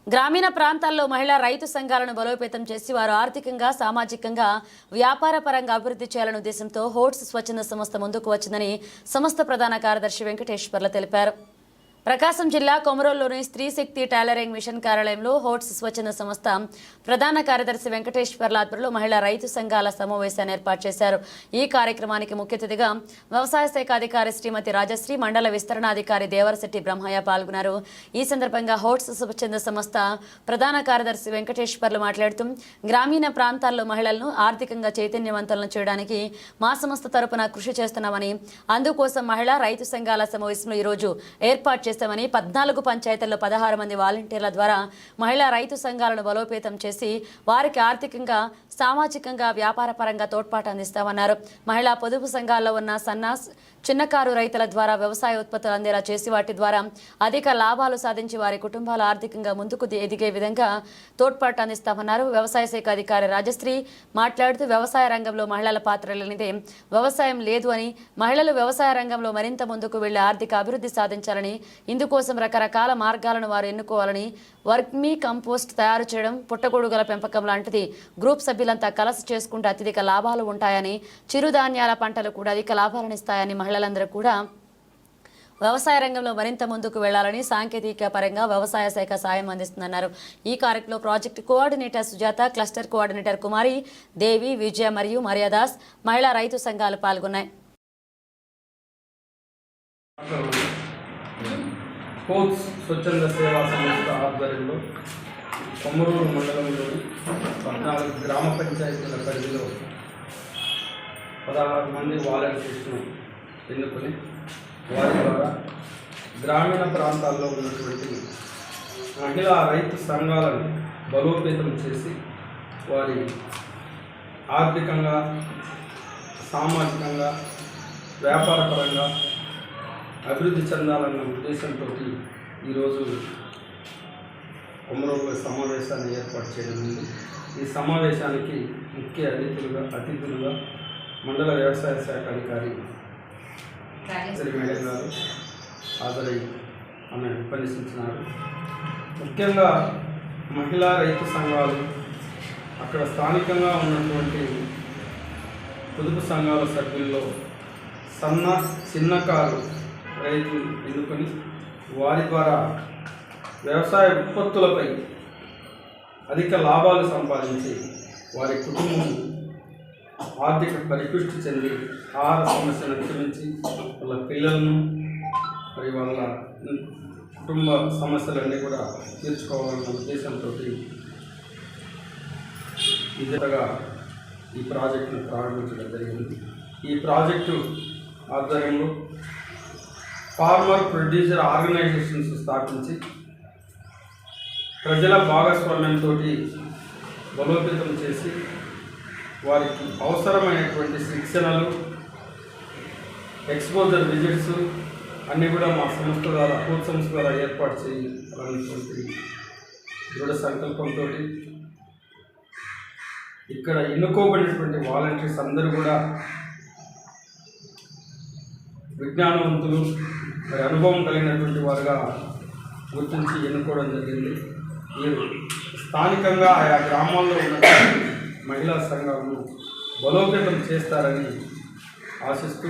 గ్రామీణ ప్రాంతాల్లో మహిళా రైతు సంఘాలను బలోపేతం చేసి వారు ఆర్థికంగా సామాజికంగా వ్యాపార పరంగా అభివృద్ధి చేయాలనే ఉద్దేశంతో హోట్స్ స్వచ్ఛంద సంస్థ ముందుకు వచ్చిందని సంస్థ ప్రధాన కార్యదర్శి వెంకటేశ్వర్లు తెలిపారు. ప్రకాశం జిల్లా కొమరోల్లోని స్త్రీ శక్తి టైలరింగ్ మిషన్ కార్యాలయంలో హోట్స్ స్వచ్ఛంద సంస్థ ప్రధాన కార్యదర్శి వెంకటేశ్వర్ల ఆధ్వర్యంలో మహిళా రైతు సంఘాల సమావేశాన్ని ఏర్పాటు చేశారు. ఈ కార్యక్రమానికి ముఖ్య అతిథిగా వ్యవసాయ శాఖ అధికారి శ్రీమతి రాజశ్రీ, మండల విస్తరణాధికారి దేవరశెట్టి బ్రహ్మయ్య పాల్గొన్నారు. ఈ సందర్భంగా హోట్స్ స్వచ్ఛంద సంస్థ ప్రధాన కార్యదర్శి వెంకటేశ్వర్లు మాట్లాడుతూ గ్రామీణ ప్రాంతాల్లో మహిళలను ఆర్థికంగా చైతన్యవంతులను చేయడానికి మా సంస్థ తరపున కృషి చేస్తున్నామని, అందుకోసం మహిళా రైతు సంఘాల సమావేశంలో ఈరోజు ఏర్పాటు చేస్తామని, 14 పంచాయతీల్లో 16 మంది వాలంటీర్ల ద్వారా మహిళా రైతు సంఘాలను బలోపేతం చేసి వారికి ఆర్థికంగా సామాజికంగా వ్యాపార పరంగా తోడ్పాటు అందిస్తామన్నారు. మహిళా పొదుపు సంఘాల్లో ఉన్న చిన్నకారు రైతుల ద్వారా వ్యవసాయ ఉత్పత్తులు అందేలా చేసి వాటి ద్వారా అధిక లాభాలు సాధించి వారి కుటుంబాలు ఆర్థికంగా ముందుకు ఎదిగే విధంగా తోడ్పాటు అందిస్తామన్నారు. వ్యవసాయ శాఖ అధికారి రాజశ్రీ మాట్లాడుతూ వ్యవసాయ రంగంలో మహిళల పాత్ర లేనిదే వ్యవసాయం లేదు అని, మహిళలు వ్యవసాయ రంగంలో మరింత ముందుకు వెళ్లి ఆర్థిక అభివృద్ధి సాధించాలని, ఇందుకోసం రకరకాల మార్గాలను వారు ఎన్నుకోవాలని, వర్మీ కంపోస్ట్ తయారు చేయడం, పుట్టగొడుగుల పెంపకం లాంటిది గ్రూప్ సభ్యులంతా కలిసి చేసుకుంటే అత్యధిక లాభాలు ఉంటాయని, చిరుధాన్యాల పంటలు కూడా అధిక లాభాలను ఇస్తాయని, మహిళలందరూ కూడా వ్యవసాయ రంగంలో మరింత ముందుకు వెళ్లాలని సాంకేతిక పరంగా వ్యవసాయ శాఖ సాయం అందిస్తుందన్నారు. ఈ కార్యక్రమంలో project coordinator Sujatha, cluster coordinator Kumari, Devi, Vijaya మరియు మరియదాస్, మహిళా రైతు సంఘాలు పాల్గొన్నాయి. హోట్స్ స్వచ్ఛంద సేవా సంస్థ ఆధ్వర్యంలో కొమ్మరూరు మండలంలోని 14 గ్రామ పంచాయతీల పరిధిలో 16 మంది వాలంటీర్స్ను ఎన్నుకొని వారి ద్వారా గ్రామీణ ప్రాంతాల్లో ఉన్నటువంటి మహిళా రైతు సంఘాలను బలోపేతం చేసి వారి ఆర్థికంగా, సామాజికంగా, వ్యాపారపరంగా అభివృద్ధి చెందాలన్న ఉద్దేశంతో ఈరోజు కొమరోలు సమావేశాన్ని ఏర్పాటు చేయనుంది. ఈ సమావేశానికి ముఖ్య అతిథులుగా మండల వ్యవసాయ శాఖ అధికారి మేడం గారు హాజరై ఆమె ఉపన్యసించినారు. ముఖ్యంగా మహిళా రైతు సంఘాలు, అక్కడ స్థానికంగా ఉన్నటువంటి పొదుపు సంఘాల సభ్యుల్లో చిన్నకారు రైతులు ఎన్నుకొని వారి ద్వారా వ్యవసాయ ఉత్పత్తులపై అధిక లాభాలు సంపాదించి వారి కుటుంబం ఆర్థిక పరిపుష్టి చెంది ఆహార సమస్యను అధిగమించి వాళ్ళ పిల్లలను మరి వాళ్ళ కుటుంబ సమస్యలన్నీ కూడా తీర్చుకోవాలన్న ఉద్దేశంతో ఇదిగా ఈ ప్రాజెక్టును ప్రారంభించడం జరిగింది. ఈ ప్రాజెక్టు ఆధ్వర్యంలో ఫార్మర్ ప్రొడ్యూసర్ ఆర్గనైజేషన్స్ స్థాపించి ప్రజల భాగస్వామ్యంతో బలోపేతం చేసి వారికి అవసరమైనటువంటి శిక్షణలు, ఎక్స్పోజర్ విజిట్స్ అన్నీ కూడా మా సంస్థ ద్వారా, హోట్ సంస్థ ద్వారా ఏర్పాటు చేయాలనేటువంటి దృఢ సంకల్పంతో ఇక్కడ ఎన్నుకోబడినటువంటి వాలంటీర్స్ అందరూ కూడా విజ్ఞానవంతులు, మరి అనుభవం కలిగినటువంటి వారుగా గుర్తించి ఎన్నుకోవడం జరిగింది. వీరు స్థానికంగా ఆయా గ్రామాల్లో ఉన్న మహిళా సంఘాలను బలోపేతం చేస్తారని ఆశిస్తూ